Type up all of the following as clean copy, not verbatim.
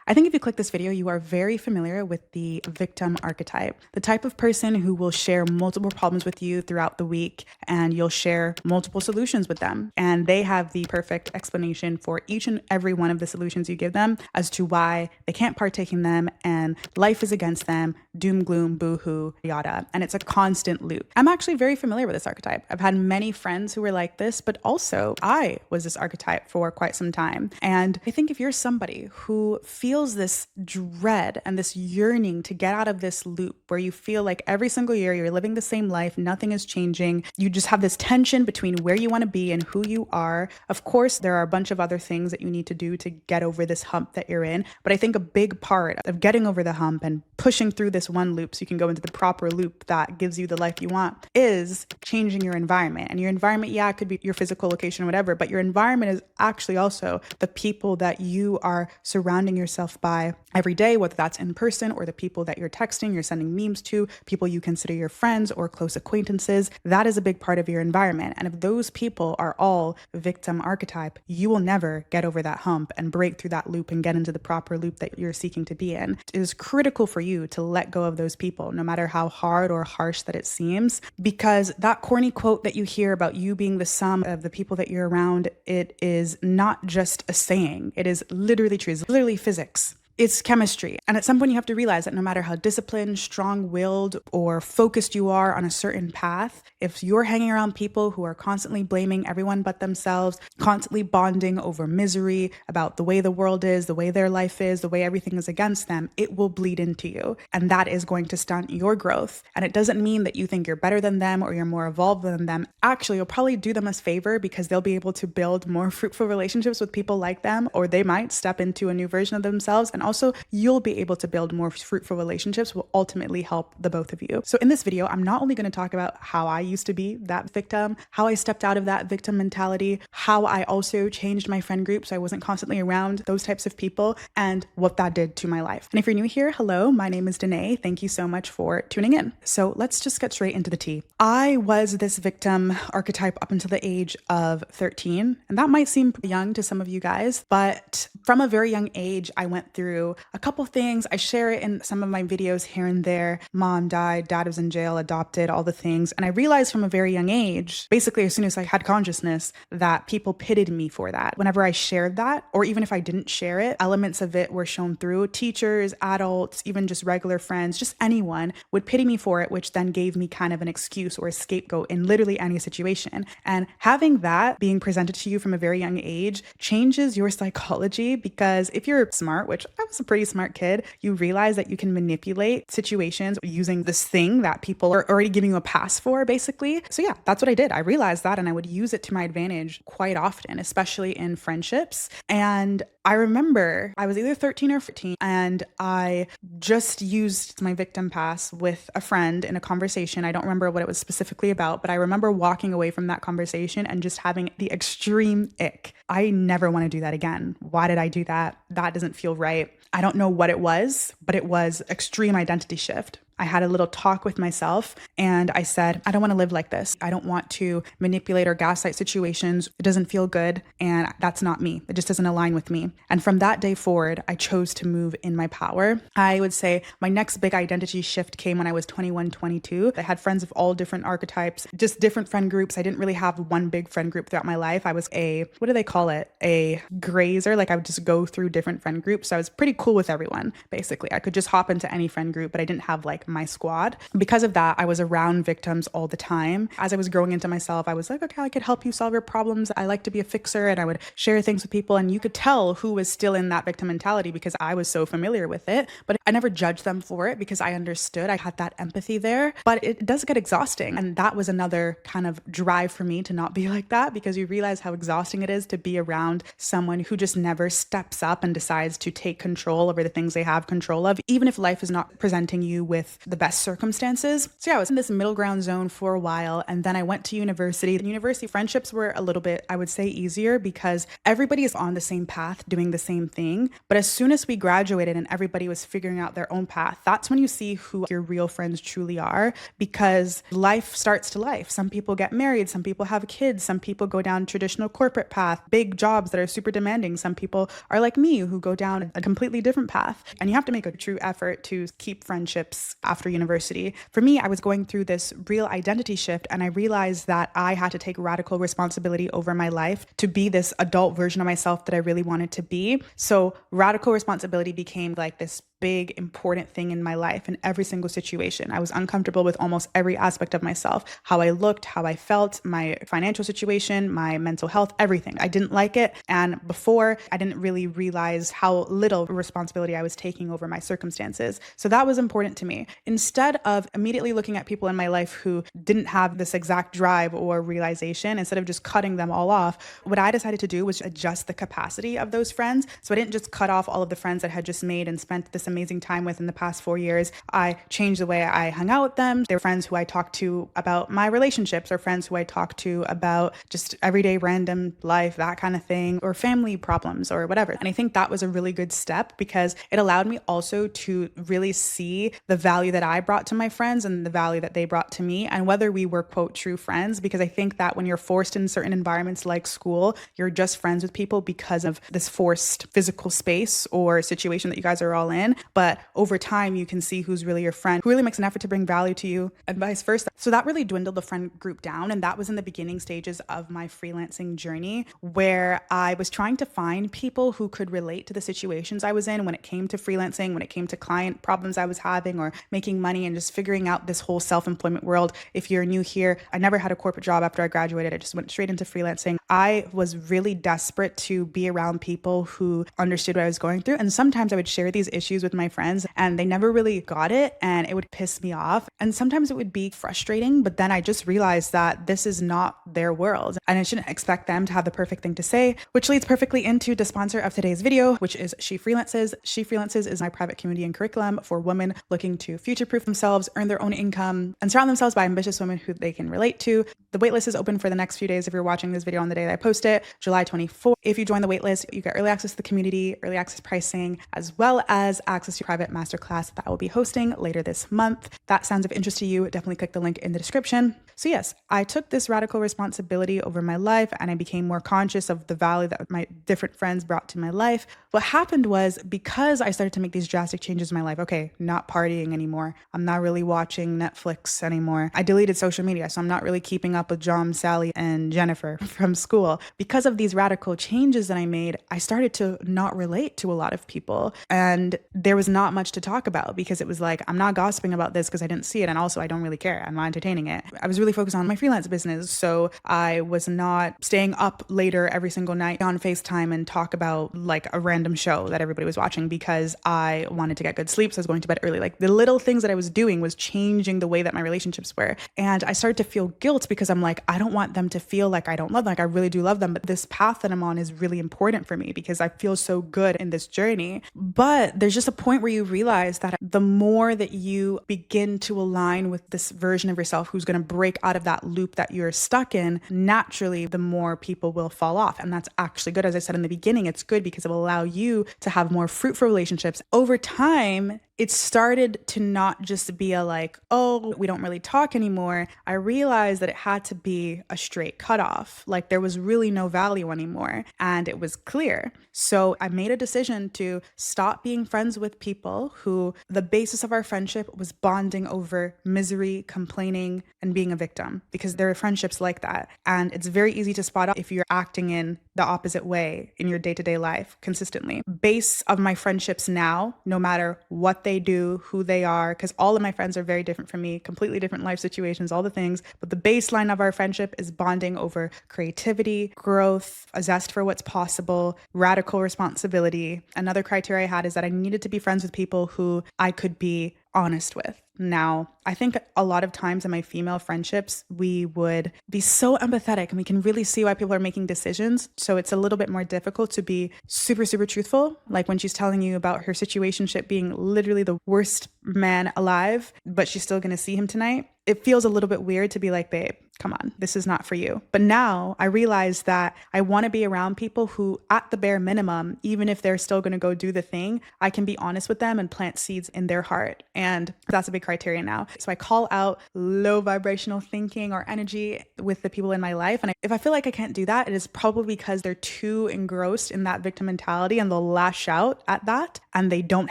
I think if you click this video, you are very familiar with the victim archetype, the type of person who will share multiple problems with you throughout the week, and you'll share multiple solutions with them. And they have the perfect explanation for each and every one of the solutions you give them as to why they can't partake in them and life is against them, doom, gloom, boo-hoo, yada. And it's a constant loop. I'm actually very familiar with this archetype. I've had many friends who were like this, but also I was this archetype for quite some time. And I think if you're somebody who feels this dread and this yearning to get out of this loop where you feel like every single year you're living the same life, nothing is changing, you just have this tension between where you want to be and who you are. Of course, there are a bunch of other things that you need to do to get over this hump that you're in. But I think a big part of getting over the hump and pushing through this one loop so you can go into the proper loop that gives you the life you want is changing your environment. And your environment, yeah, it could be your physical location or whatever, but your environment is actually also the people that you are surrounding yourself by every day, whether that's in person or the people that you're texting, you're sending memes to, people you consider your friends or close acquaintances. That is a big part of your environment. And if those people are all victim archetype, you will never get over that hump and break through that loop and get into the proper loop that you're seeking to be in. It is critical for you to let go of those people, no matter how hard or harsh that it seems, because that corny quote that you hear about you being the sum of the people that you're around, it is not just a saying. It is literally true. It's literally physics. It's chemistry. And at some point you have to realize that no matter how disciplined, strong-willed, or focused you are on a certain path, if you're hanging around people who are constantly blaming everyone but themselves, constantly bonding over misery about the way the world is, the way their life is, the way everything is against them, it will bleed into you. And that is going to stunt your growth. And it doesn't mean that you think you're better than them or you're more evolved than them. Actually, you'll probably do them a favor because they'll be able to build more fruitful relationships with people like them, or they might step into a new version of themselves. And also, you'll be able to build more fruitful relationships, will ultimately help the both of you. So in this video, I'm not only going to talk about how I used to be that victim, how I stepped out of that victim mentality, how I also changed my friend group so I wasn't constantly around those types of people, and what that did to my life. And if you're new here, hello, my name is Danae. Thank you so much for tuning in. So let's just get straight into the tea. I was this victim archetype up until the age of 13, and that might seem young to some of you guys, but from a very young age, I went through a couple things. I share it in some of my videos here and there. Mom died, dad was in jail, adopted, all the things. And I realized from a very young age, basically as soon as I had consciousness, that people pitied me for that. Whenever I shared that, or even if I didn't share it, elements of it were shown through. Teachers, adults, even just regular friends, just anyone would pity me for it, which then gave me kind of an excuse or a scapegoat in literally any situation. And having that being presented to you from a very young age changes your psychology, because if you're smart, which I was a pretty smart kid, you realize that you can manipulate situations using this thing that people are already giving you a pass for, basically. So yeah, that's what I did. I realized that, and I would use it to my advantage quite often, especially in friendships. And I remember I was either 13 or 14, and I just used my victim pass with a friend in a conversation. I don't remember what it was specifically about, but I remember walking away from that conversation and just having the extreme ick. I never want to do that again. Why did I do that? That doesn't feel right. I don't know what it was, but it was extreme identity shift. I had a little talk with myself and I said, I don't want to live like this. I don't want to manipulate or gaslight situations. It doesn't feel good. And that's not me. It just doesn't align with me. And from that day forward, I chose to move in my power. I would say my next big identity shift came when I was 21, 22. I had friends of all different archetypes, just different friend groups. I didn't really have one big friend group throughout my life. I was what do they call it? A grazer. Like I would just go through different friend groups. So I was pretty cool with everyone, basically. I could just hop into any friend group, but I didn't have like my squad. Because of that, I was around victims all the time. As I was growing into myself, I was like, okay, I could help you solve your problems. I like to be a fixer, and I would share things with people. And you could tell who was still in that victim mentality because I was so familiar with it. But I never judged them for it because I understood. I had that empathy there. But it does get exhausting. And that was another kind of drive for me to not be like that, because you realize how exhausting it is to be around someone who just never steps up and decides to take control over the things they have control of. Even if life is not presenting you with with the best circumstances. So yeah, I was in this middle ground zone for a while. And then I went to university. The university friendships were a little bit, I would say, easier because everybody is on the same path doing the same thing. But as soon as we graduated and everybody was figuring out their own path, that's when you see who your real friends truly are, because life starts to life. Some people get married, some people have kids, some people go down traditional corporate path, big jobs that are super demanding. Some people are like me who go down a completely different path. And you have to make a true effort to keep friendships after university. For me, I was going through this real identity shift, and I realized that I had to take radical responsibility over my life to be this adult version of myself that I really wanted to be. So radical responsibility became like this big, important thing in my life in every single situation. I was uncomfortable with almost every aspect of myself, how I looked, how I felt, my financial situation, my mental health, everything. I didn't like it. And before, I didn't really realize how little responsibility I was taking over my circumstances. So that was important to me. Instead of immediately looking at people in my life who didn't have this exact drive or realization, instead of just cutting them all off, what I decided to do was adjust the capacity of those friends. So I didn't just cut off all of the friends that I had just made and spent this amazing time with in the past 4 years. I changed the way I hung out with them. They were friends who I talked to about my relationships, or friends who I talked to about just everyday random life, that kind of thing, or family problems or whatever. And I think that was a really good step because it allowed me also to really see the value that I brought to my friends and the value that they brought to me, and whether we were, quote, true friends. Because I think that when you're forced in certain environments like school, you're just friends with people because of this forced physical space or situation that you guys are all in. But over time, you can see who's really your friend, who really makes an effort to bring value to you, and vice versa. So that really dwindled the friend group down. And that was in the beginning stages of my freelancing journey, where I was trying to find people who could relate to the situations I was in when it came to freelancing, when it came to client problems I was having, or making money, and just figuring out this whole self-employment world. If you're new here, I never had a corporate job after I graduated. I just went straight into freelancing. I was really desperate to be around people who understood what I was going through. And sometimes I would share these issues with my friends and they never really got it, and it would piss me off. And sometimes it would be frustrating, but then I just realized that this is not their world and I shouldn't expect them to have the perfect thing to say, which leads perfectly into the sponsor of today's video, which is She Freelances. She Freelances is my private community and curriculum for women looking to future-proof themselves, earn their own income, and surround themselves by ambitious women who they can relate to. The waitlist is open for the next few days if you're watching this video on the day that I post it, July 24th. If you join the waitlist, you get early access to the community, early access pricing, as well as access to private masterclass that I will be hosting later this month. If that sounds of interest to you, definitely click the link in the description. So yes, I took this radical responsibility over my life and I became more conscious of the value that my different friends brought to my life. What happened was, because I started to make these drastic changes in my life, okay, not partying anymore. I'm not really watching Netflix anymore. I deleted social media, so I'm not really keeping up with John, Sally, and Jennifer from school. Because of these radical changes that I made, I started to not relate to a lot of people. And there was not much to talk about because it was like, I'm not gossiping about this because I didn't see it. And also I don't really care. I'm not entertaining it. I was really focused on my freelance business. So I was not staying up later every single night on FaceTime and talk about like a random show that everybody was watching because I wanted to get good sleep. So I was going to bed early. Like the little things that I was doing was changing the way that my relationships were. And I started to feel guilt because I'm like, I don't want them to feel like I don't love them. Like I really do love them. But this path that I'm on is really important for me because I feel so good in this journey. But there's just a point where you realize that the more that you begin to align with this version of yourself who's going to break out of that loop that you're stuck in, naturally, the more people will fall off. And that's actually good. As I said in the beginning, it's good because it will allow you to have more fruitful relationships. Over time, it started to not just be a like, oh, we don't really talk anymore. I realized that it had to be a straight cutoff. Like there was really no value anymore. And it was clear. So I made a decision to stop being friends with people who the basis of our friendship was bonding over misery, complaining, and being a victim, because there are friendships like that. And it's very easy to spot out if you're acting in the opposite way in your day-to-day life consistently. Base of my friendships now, no matter what they do, who they are, because all of my friends are very different from me, completely different life situations, all the things. But the baseline of our friendship is bonding over creativity, growth, a zest for what's possible, radical responsibility. Another criteria I had is that I needed to be friends with people who I could be honest with. Now, I think a lot of times in my female friendships, we would be so empathetic and we can really see why people are making decisions. So it's a little bit more difficult to be super, super truthful. Like when she's telling you about her situationship being literally the worst man alive, but she's still going to see him tonight. It feels a little bit weird to be like, babe, come on, this is not for you. But now I realize that I want to be around people who, at the bare minimum, even if they're still going to go do the thing, I can be honest with them and plant seeds in their heart. And that's a big criteria now. So I call out low vibrational thinking or energy with the people in my life. And if I feel like I can't do that, it is probably because they're too engrossed in that victim mentality and they'll lash out at that. And they don't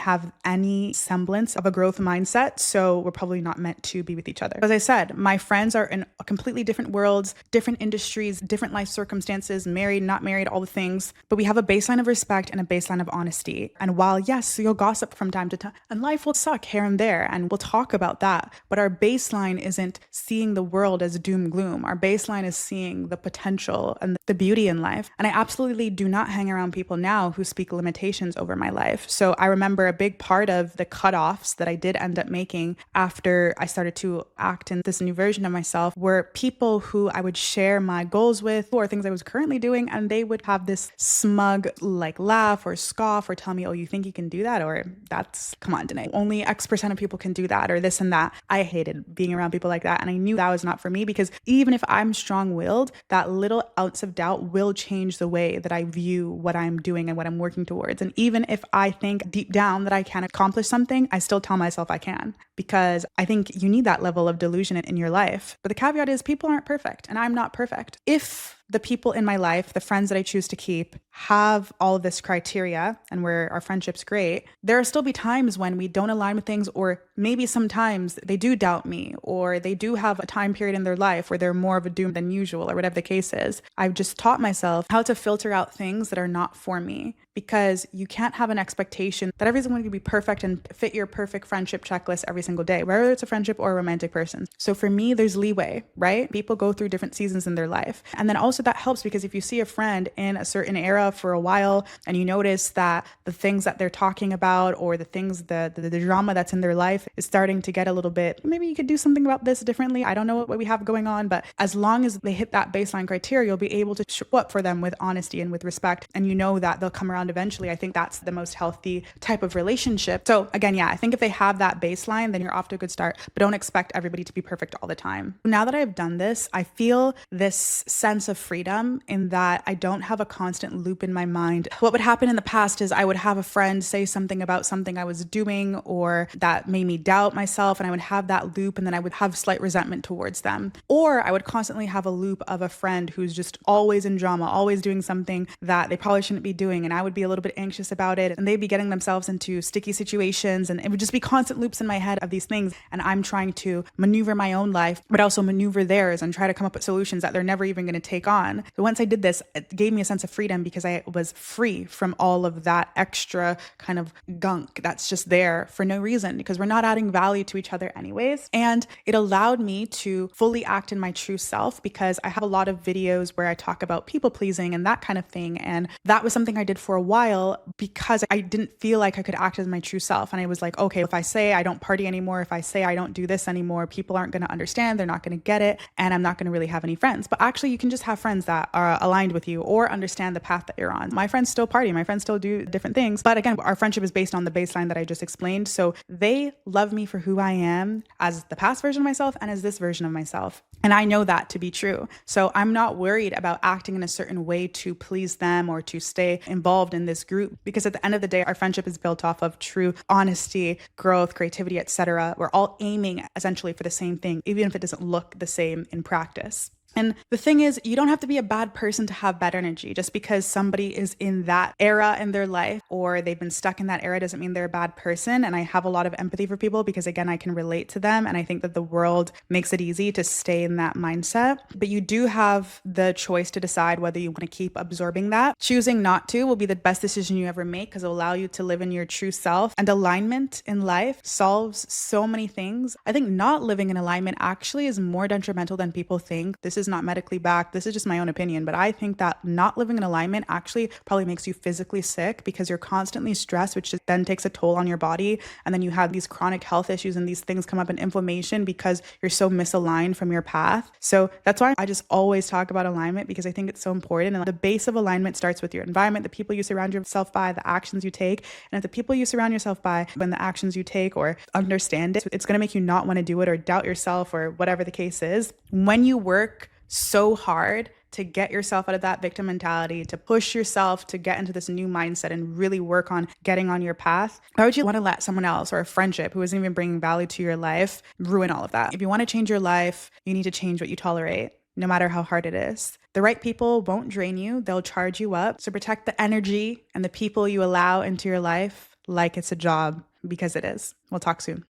have any semblance of a growth mindset. So we're probably not meant to be with each other. As I said, my friends are in a completely different worlds, different industries, different life circumstances, married, not married, all the things. But we have a baseline of respect and a baseline of honesty. And while, yes, you'll gossip from time to time, and life will suck here and there, and we'll talk about that. But our baseline isn't seeing the world as doom gloom. Our baseline is seeing the potential and the beauty in life. And I absolutely do not hang around people now who speak limitations over my life. So I remember a big part of the cutoffs that I did end up making after I started to act in this new version of myself were people who I would share my goals with or things I was currently doing, and they would have this smug like laugh or scoff or tell me, oh, you think you can do that? Or come on, Danae, only X% of people can do that, or this and that. I hated being around people like that. And I knew that was not for me, because even if I'm strong-willed, that little ounce of doubt will change the way that I view what I'm doing and what I'm working towards. And even if I think deep down that I can accomplish something, I still tell myself I can, because I think you need that level of delusion in your life. But the caveat is people aren't perfect, and I'm not perfect. If the people in my life, the friends that I choose to keep, have all of this criteria and where our friendship's great, there'll still be times when we don't align with things, or maybe sometimes they do doubt me, or they do have a time period in their life where they're more of a doom than usual, or whatever the case is. I've just taught myself how to filter out things that are not for me, because you can't have an expectation that everyone's going to be perfect and fit your perfect friendship checklist every single day, whether it's a friendship or a romantic person. So for me, there's leeway, right? People go through different seasons in their life. And then also that helps, because if you see a friend in a certain era for a while and you notice that the things that they're talking about, or the things, the drama that's in their life is starting to get a little bit, maybe you could do something about this differently. I don't know what we have going on, but as long as they hit that baseline criteria, you'll be able to show up for them with honesty and with respect. And you know that they'll come around eventually. I think that's the most healthy type of relationship. So again, yeah, I think if they have that baseline, then you're off to a good start, but don't expect everybody to be perfect all the time. Now that I've done this, I feel this sense of freedom in that I don't have a constant loop in my mind. What would happen in the past is I would have a friend say something about something I was doing or that made me doubt myself, and I would have that loop, and then I would have slight resentment towards them. Or I would constantly have a loop of a friend who's just always in drama, always doing something that they probably shouldn't be doing, and I would be a little bit anxious about it, and they'd be getting themselves into sticky situations, and it would just be constant loops in my head of these things, and I'm trying to maneuver my own life, but also maneuver theirs and try to come up with solutions that they're never even going to take on. So once I did this, it gave me a sense of freedom, because I was free from all of that extra kind of gunk that's just there for no reason, because we're not adding value to each other anyways. And it allowed me to fully act in my true self, because I have a lot of videos where I talk about people pleasing and that kind of thing. And that was something I did for a while because I didn't feel like I could act as my true self. And I was like, okay, if I say I don't party anymore, if I say I don't do this anymore, people aren't going to understand, they're not going to get it, and I'm not going to really have any friends. But actually, you can just have friends that are aligned with you or understand the path that you're on. My friends still party, my friends still do different things. But again, our friendship is based on the baseline that I just explained. So they love me for who I am as the past version of myself and as this version of myself. And I know that to be true. So I'm not worried about acting in a certain way to please them or to stay involved in this group, because at the end of the day, our friendship is built off of true honesty, growth, creativity, etc. We're all aiming essentially for the same thing, even if it doesn't look the same in practice. And the thing is, you don't have to be a bad person to have bad energy. Just because somebody is in that era in their life or they've been stuck in that era doesn't mean they're a bad person. And I have a lot of empathy for people because, again, I can relate to them. And I think that the world makes it easy to stay in that mindset. But you do have the choice to decide whether you want to keep absorbing that. Choosing not to will be the best decision you ever make, because it will allow you to live in your true self. And alignment in life solves so many things. I think not living in alignment actually is more detrimental than people think. This is is not medically backed. This is just my own opinion, but I think that not living in alignment actually probably makes you physically sick because you're constantly stressed, which then takes a toll on your body. And then you have these chronic health issues and these things come up in inflammation because you're so misaligned from your path. So that's why I just always talk about alignment, because I think it's so important. And the base of alignment starts with your environment, the people you surround yourself by, the actions you take. And if the people you surround yourself by, when the actions you take or understand it, it's going to make you not want to do it or doubt yourself or whatever the case is. When you work so hard to get yourself out of that victim mentality, to push yourself to get into this new mindset and really work on getting on your path, why would you want to let someone else or a friendship who isn't even bringing value to your life ruin all of that? If you want to change your life, you need to change what you tolerate, no matter how hard it is. The right people won't drain you, they'll charge you up. So protect the energy and the people you allow into your life like it's a job, because it is. We'll talk soon.